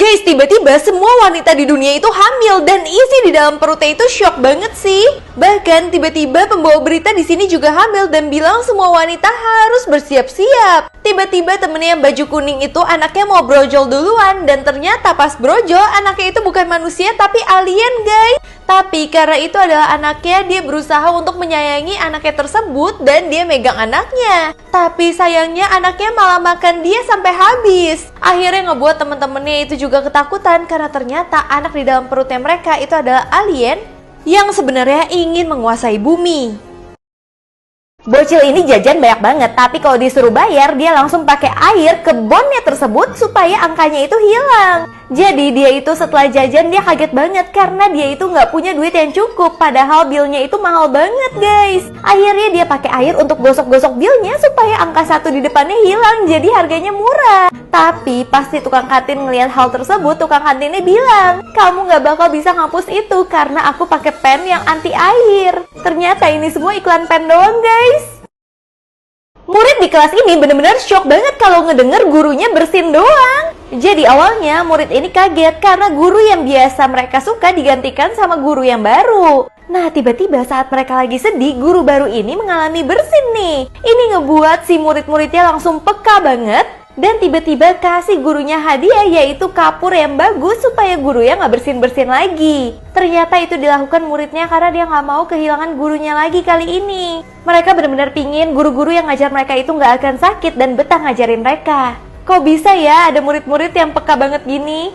Guys, tiba-tiba semua wanita di dunia itu hamil dan isi di dalam perutnya itu shock banget sih. Bahkan tiba-tiba pembawa berita di sini juga hamil dan bilang semua wanita harus bersiap-siap. Tiba-tiba temennya yang baju kuning itu anaknya mau brojol duluan dan ternyata pas brojol anaknya itu bukan manusia tapi alien guys. Tapi karena itu adalah anaknya, dia berusaha untuk menyayangi anaknya tersebut dan dia megang anaknya. Tapi sayangnya anaknya malah makan dia sampai habis. Akhirnya ngebuat temen-temennya itu juga ketakutan karena ternyata anak di dalam perutnya mereka itu adalah alien yang sebenarnya ingin menguasai bumi. Bocil ini jajan banyak banget, tapi kalau disuruh bayar dia langsung pakai air ke bonnya tersebut supaya angkanya itu hilang. Jadi dia itu setelah jajan dia kaget banget karena dia itu nggak punya duit yang cukup, padahal bilnya itu mahal banget guys. Akhirnya dia pakai air untuk gosok-gosok bilnya supaya angka 1 di depannya hilang, jadi harganya murah. Tapi pasti tukang kantin ngelihat hal tersebut, tukang kantinnya bilang, kamu nggak bakal bisa ngapus itu karena aku pakai pen yang anti air. Ternyata ini semua iklan pen doang guys. Murid di kelas ini bener-bener shock banget kalau ngedenger gurunya bersin doang. Jadi awalnya murid ini kaget karena guru yang biasa mereka suka digantikan sama guru yang baru. Nah tiba-tiba saat mereka lagi sedih, guru baru ini mengalami bersin nih. Ini ngebuat si murid-muridnya langsung peka banget. Dan tiba-tiba kasih gurunya hadiah yaitu kapur yang bagus supaya gurunya nggak bersin-bersin lagi. Ternyata itu dilakukan muridnya karena dia nggak mau kehilangan gurunya lagi kali ini. Mereka benar-benar pingin guru-guru yang ngajar mereka itu nggak akan sakit dan betah ngajarin mereka. Kok bisa ya ada murid-murid yang peka banget gini?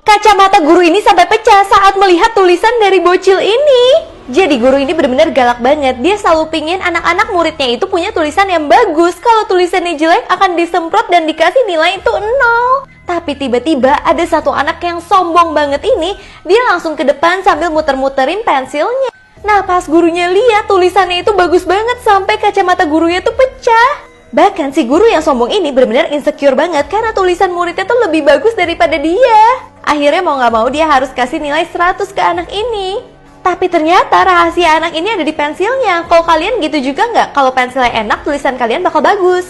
Kacamata guru ini sampai pecah saat melihat tulisan dari bocil ini. Jadi guru ini benar-benar galak banget. Dia selalu pingin anak-anak muridnya itu punya tulisan yang bagus. Kalau tulisannya jelek akan disemprot dan dikasih nilai itu 0. Tapi tiba-tiba ada satu anak yang sombong banget ini. Dia langsung ke depan sambil muter-muterin pensilnya. Nah pas gurunya lihat tulisannya itu bagus banget sampai kacamata gurunya tuh pecah. Bahkan si guru yang sombong ini benar-benar insecure banget karena tulisan muridnya tuh lebih bagus daripada dia. Akhirnya mau gak mau dia harus kasih nilai 100 ke anak ini. Tapi ternyata rahasia anak ini ada di pensilnya. Kalau kalian gitu juga nggak? Kalau pensilnya enak, tulisan kalian bakal bagus.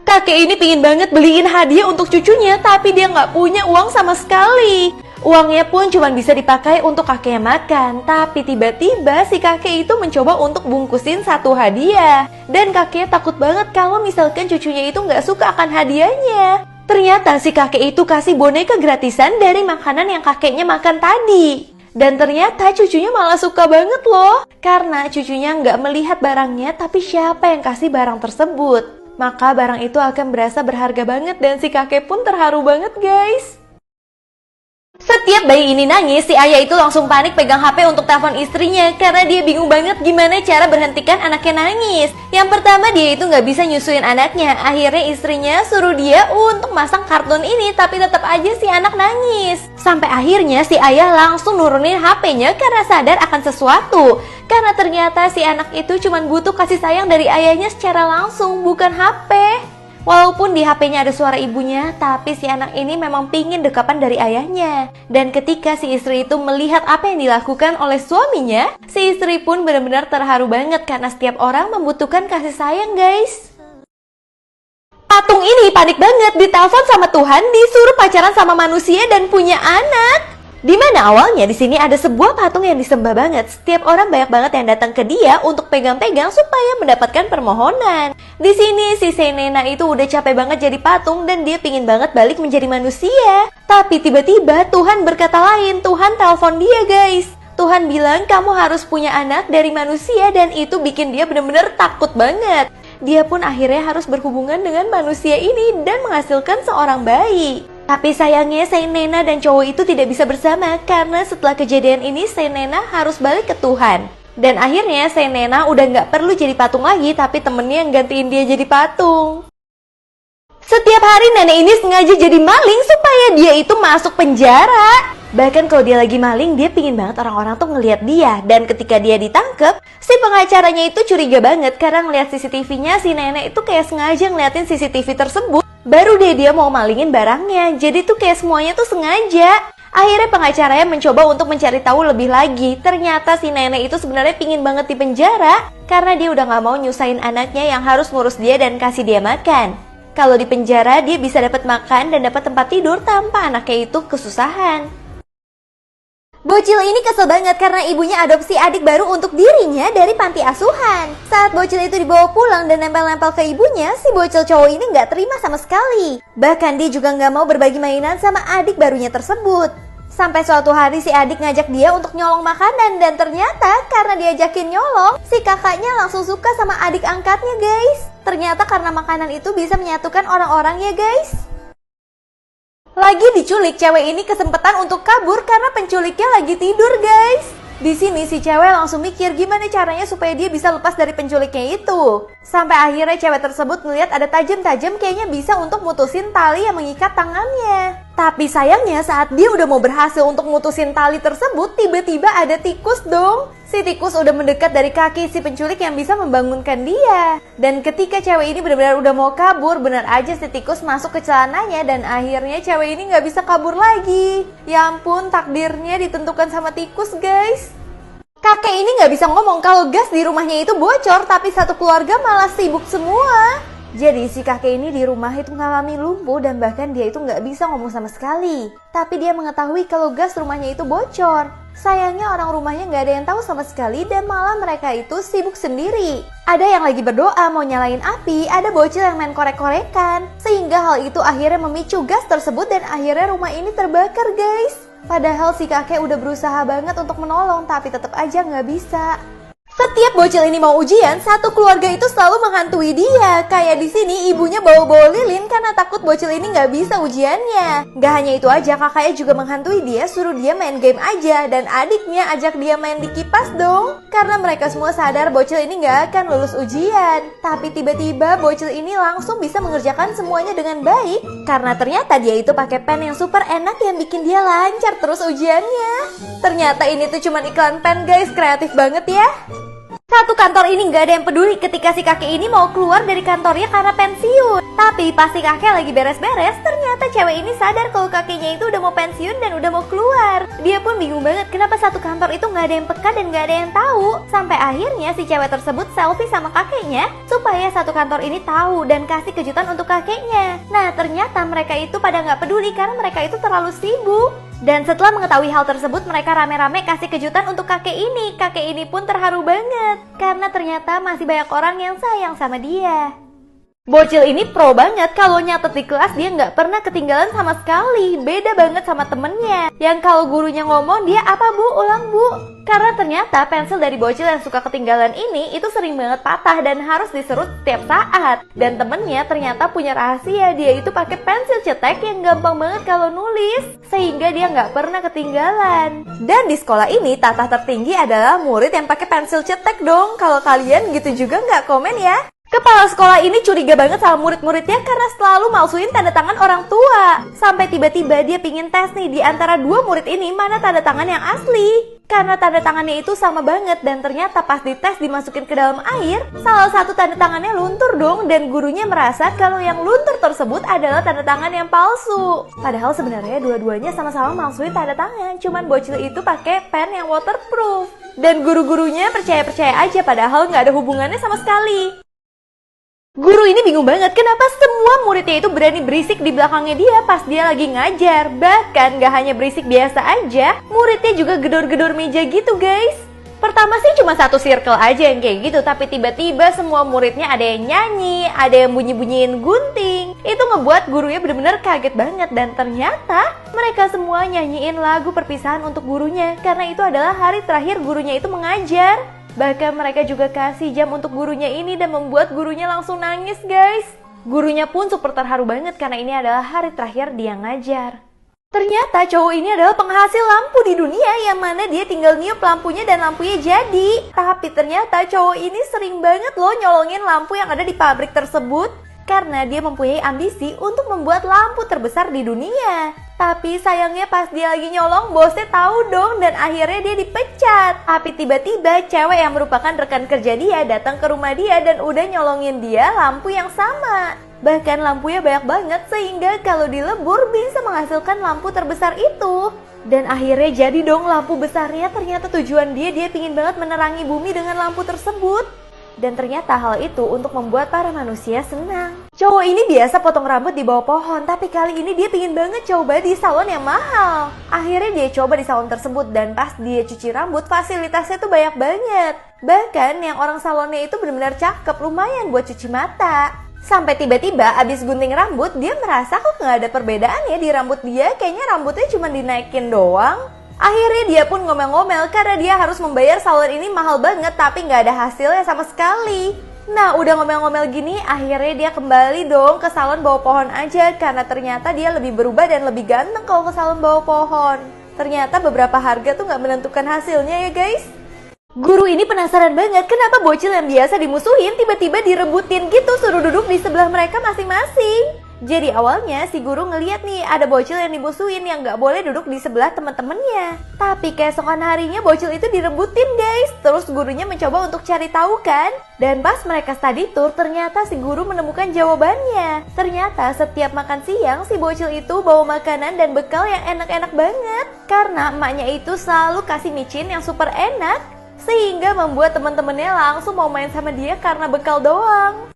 Kakek ini pingin banget beliin hadiah untuk cucunya, tapi dia nggak punya uang sama sekali. Uangnya pun cuma bisa dipakai untuk kakeknya makan. Tapi tiba-tiba si kakek itu mencoba untuk bungkusin satu hadiah. Dan kakeknya takut banget kalau misalkan cucunya itu nggak suka akan hadiahnya. Ternyata si kakek itu kasih boneka gratisan dari makanan yang kakeknya makan tadi. Dan ternyata cucunya malah suka banget loh. Karena cucunya nggak melihat barangnya, tapi siapa yang kasih barang tersebut. Maka barang itu akan berasa berharga banget dan si kakek pun terharu banget guys. Setiap bayi ini nangis, si ayah itu langsung panik pegang HP untuk telepon istrinya karena dia bingung banget gimana cara berhentikan anaknya nangis. Yang pertama dia itu nggak bisa nyusuin anaknya, akhirnya istrinya suruh dia untuk masang kartun ini tapi tetap aja si anak nangis. Sampai akhirnya si ayah langsung nurunin HP-nya karena sadar akan sesuatu. Karena ternyata si anak itu cuma butuh kasih sayang dari ayahnya secara langsung, bukan HP. Walaupun di HP-nya ada suara ibunya, tapi si anak ini memang pingin dekapan dari ayahnya. Dan ketika si istri itu melihat apa yang dilakukan oleh suaminya, si istri pun benar-benar terharu banget karena setiap orang membutuhkan kasih sayang guys. Patung ini panik banget, ditelepon sama Tuhan, disuruh pacaran sama manusia dan punya anak. Dimana awalnya di sini ada sebuah patung yang disembah banget. Setiap orang banyak banget yang datang ke dia untuk pegang-pegang supaya mendapatkan permohonan. Di sini si Senena itu udah capek banget jadi patung dan dia pingin banget balik menjadi manusia. Tapi tiba-tiba Tuhan berkata lain, Tuhan telepon dia guys. Tuhan bilang kamu harus punya anak dari manusia dan itu bikin dia bener-bener takut banget. Dia pun akhirnya harus berhubungan dengan manusia ini dan menghasilkan seorang bayi. Tapi sayangnya Senena dan cowok itu tidak bisa bersama karena setelah kejadian ini Senena harus balik ke Tuhan. Dan akhirnya Senena udah nggak perlu jadi patung lagi tapi temennya yang gantiin dia jadi patung. Setiap hari nenek ini sengaja jadi maling supaya dia itu masuk penjara. Bahkan kalau dia lagi maling, dia pingin banget orang-orang tuh ngelihat dia. Dan ketika dia ditangkep, si pengacaranya itu curiga banget karena ngelihat CCTV-nya si nenek itu kayak sengaja ngeliatin CCTV tersebut. Baru deh dia mau malingin barangnya. Jadi tuh kayak semuanya tuh sengaja. Akhirnya pengacaranya mencoba untuk mencari tahu lebih lagi. Ternyata si nenek itu sebenarnya pingin banget di penjara karena dia udah gak mau nyusahin anaknya yang harus ngurus dia dan kasih dia makan. Kalau di penjara dia bisa dapat makan dan dapat tempat tidur tanpa anaknya itu kesusahan. Bocil ini kesel banget karena ibunya adopsi adik baru untuk dirinya dari panti asuhan. Saat bocil itu dibawa pulang dan nempel-nempel ke ibunya, si bocil cowok ini nggak terima sama sekali. Bahkan dia juga nggak mau berbagi mainan sama adik barunya tersebut. Sampai suatu hari si adik ngajak dia untuk nyolong makanan dan ternyata karena diajakin nyolong, si kakaknya langsung suka sama adik angkatnya guys. Ternyata karena makanan itu bisa menyatukan orang-orang ya guys. Lagi diculik, cewek ini kesempatan untuk kabur karena penculiknya lagi tidur guys. Di sini si cewek langsung mikir gimana caranya supaya dia bisa lepas dari penculiknya itu. Sampai akhirnya cewek tersebut ngeliat ada tajam-tajam kayaknya bisa untuk mutusin tali yang mengikat tangannya. Tapi sayangnya saat dia udah mau berhasil untuk mutusin tali tersebut, tiba-tiba ada tikus dong. Si tikus udah mendekat dari kaki si penculik yang bisa membangunkan dia. Dan ketika cewek ini benar-benar udah mau kabur, benar aja si tikus masuk ke celananya dan akhirnya cewek ini nggak bisa kabur lagi. Ya ampun, takdirnya ditentukan sama tikus guys. Kakek ini nggak bisa ngomong kalau gas di rumahnya itu bocor, tapi satu keluarga malah sibuk semua. Jadi si kakek ini di rumah itu mengalami lumpuh dan bahkan dia itu nggak bisa ngomong sama sekali. Tapi dia mengetahui kalau gas rumahnya itu bocor. Sayangnya orang rumahnya nggak ada yang tahu sama sekali dan malah mereka itu sibuk sendiri. Ada yang lagi berdoa mau nyalain api, ada bocil yang main korek-korekan. Sehingga hal itu akhirnya memicu gas tersebut dan akhirnya rumah ini terbakar guys. Padahal si kakek udah berusaha banget untuk menolong tapi tetap aja nggak bisa. Setiap bocil ini mau ujian, satu keluarga itu selalu menghantui dia. Kayak di sini ibunya bawa-bawa lilin karena takut bocil ini nggak bisa ujiannya. Gak hanya itu aja, kakaknya juga menghantui dia, suruh dia main game aja. Dan adiknya ajak dia main di kipas dong. Karena mereka semua sadar bocil ini nggak akan lulus ujian. Tapi tiba-tiba bocil ini langsung bisa mengerjakan semuanya dengan baik. Karena ternyata dia itu pakai pen yang super enak yang bikin dia lancar terus ujiannya. Ternyata ini tuh cuman iklan pen guys, kreatif banget ya. Satu kantor ini nggak ada yang peduli ketika si kakek ini mau keluar dari kantornya karena pensiun. Tapi pas si kakek lagi beres-beres, ternyata cewek ini sadar kalau kakeknya itu udah mau pensiun dan udah mau keluar. Dia pun bingung banget kenapa satu kantor itu nggak ada yang peka dan nggak ada yang tahu. Sampai akhirnya si cewek tersebut selfie sama kakeknya supaya satu kantor ini tahu dan kasih kejutan untuk kakeknya. Nah ternyata mereka itu pada nggak peduli karena mereka itu terlalu sibuk. Dan setelah mengetahui hal tersebut, mereka rame-rame kasih kejutan untuk kakek ini. Kakek ini pun terharu banget, karena ternyata masih banyak orang yang sayang sama dia. Bocil ini pro banget, kalau nyatet di kelas dia nggak pernah ketinggalan sama sekali. Beda banget sama temennya, yang kalau gurunya ngomong dia apa bu, ulang bu. Karena ternyata pensil dari bocil yang suka ketinggalan ini itu sering banget patah dan harus diserut setiap saat. Dan temennya ternyata punya rahasia, dia itu pakai pensil cetek yang gampang banget kalau nulis, sehingga dia nggak pernah ketinggalan. Dan di sekolah ini tatah tertinggi adalah murid yang pakai pensil cetek dong. Kalau kalian gitu juga nggak, komen ya. Kepala sekolah ini curiga banget sama murid-muridnya karena selalu malsuin tanda tangan orang tua. Sampai tiba-tiba dia pingin tes nih di antara dua murid ini mana tanda tangan yang asli. Karena tanda tangannya itu sama banget dan ternyata pas dites dimasukin ke dalam air, salah satu tanda tangannya luntur dong dan gurunya merasa kalau yang luntur tersebut adalah tanda tangan yang palsu. Padahal sebenarnya dua-duanya sama-sama malsuin tanda tangan, cuman bocil itu pakai pen yang waterproof. Dan guru-gurunya percaya-percaya aja padahal nggak ada hubungannya sama sekali. Guru ini bingung banget kenapa semua muridnya itu berani berisik di belakangnya dia pas dia lagi ngajar. Bahkan gak hanya berisik biasa aja, muridnya juga gedor-gedor meja gitu guys. Pertama sih cuma satu circle aja yang kayak gitu, tapi tiba-tiba semua muridnya ada yang nyanyi, ada yang bunyi-bunyiin gunting. Itu ngebuat gurunya bener-bener kaget banget dan ternyata mereka semua nyanyiin lagu perpisahan untuk gurunya karena itu adalah hari terakhir gurunya itu mengajar. Bahkan mereka juga kasih jam untuk gurunya ini dan membuat gurunya langsung nangis guys. Gurunya pun super terharu banget karena ini adalah hari terakhir dia ngajar. Ternyata cowok ini adalah penghasil lampu di dunia yang mana dia tinggal niup lampunya dan lampunya jadi. Tapi ternyata cowok ini sering banget loh nyolongin lampu yang ada di pabrik tersebut. Karena dia mempunyai ambisi untuk membuat lampu terbesar di dunia. Tapi sayangnya pas dia lagi nyolong, bosnya tahu dong dan akhirnya dia dipecat. Tapi tiba-tiba cewek yang merupakan rekan kerja dia datang ke rumah dia dan udah nyolongin dia lampu yang sama. Bahkan lampunya banyak banget sehingga kalau dilebur bisa menghasilkan lampu terbesar itu. Dan akhirnya jadi dong lampu besarnya, ternyata tujuan dia pingin banget menerangi bumi dengan lampu tersebut. Dan ternyata hal itu untuk membuat para manusia senang. Cowok ini biasa potong rambut di bawah pohon, tapi kali ini dia pingin banget coba di salon yang mahal. Akhirnya dia coba di salon tersebut dan pas dia cuci rambut, fasilitasnya tuh banyak banget. Bahkan yang orang salonnya itu benar-benar cakep, lumayan buat cuci mata. Sampai tiba-tiba abis gunting rambut, dia merasa kok nggak ada perbedaan ya di rambut dia, kayaknya rambutnya cuma dinaikin doang. Akhirnya dia pun ngomel-ngomel karena dia harus membayar salon ini mahal banget tapi nggak ada hasilnya sama sekali. Nah udah ngomel-ngomel gini, akhirnya dia kembali dong ke salon bawah pohon aja karena ternyata dia lebih berubah dan lebih ganteng kalau ke salon bawah pohon. Ternyata beberapa harga tuh nggak menentukan hasilnya ya guys. Guru ini penasaran banget kenapa bocil yang biasa dimusuhin tiba-tiba direbutin gitu, suruh duduk di sebelah mereka masing-masing. Jadi awalnya si guru ngeliat nih ada bocil yang dimusuhin yang gak boleh duduk di sebelah teman-temannya. Tapi keesokan harinya bocil itu direbutin guys. Terus gurunya mencoba untuk cari tahu kan. Dan pas mereka study tour ternyata si guru menemukan jawabannya. Ternyata setiap makan siang si bocil itu bawa makanan dan bekal yang enak-enak banget. Karena emaknya itu selalu kasih micin yang super enak. Sehingga membuat teman-temannya langsung mau main sama dia karena bekal doang.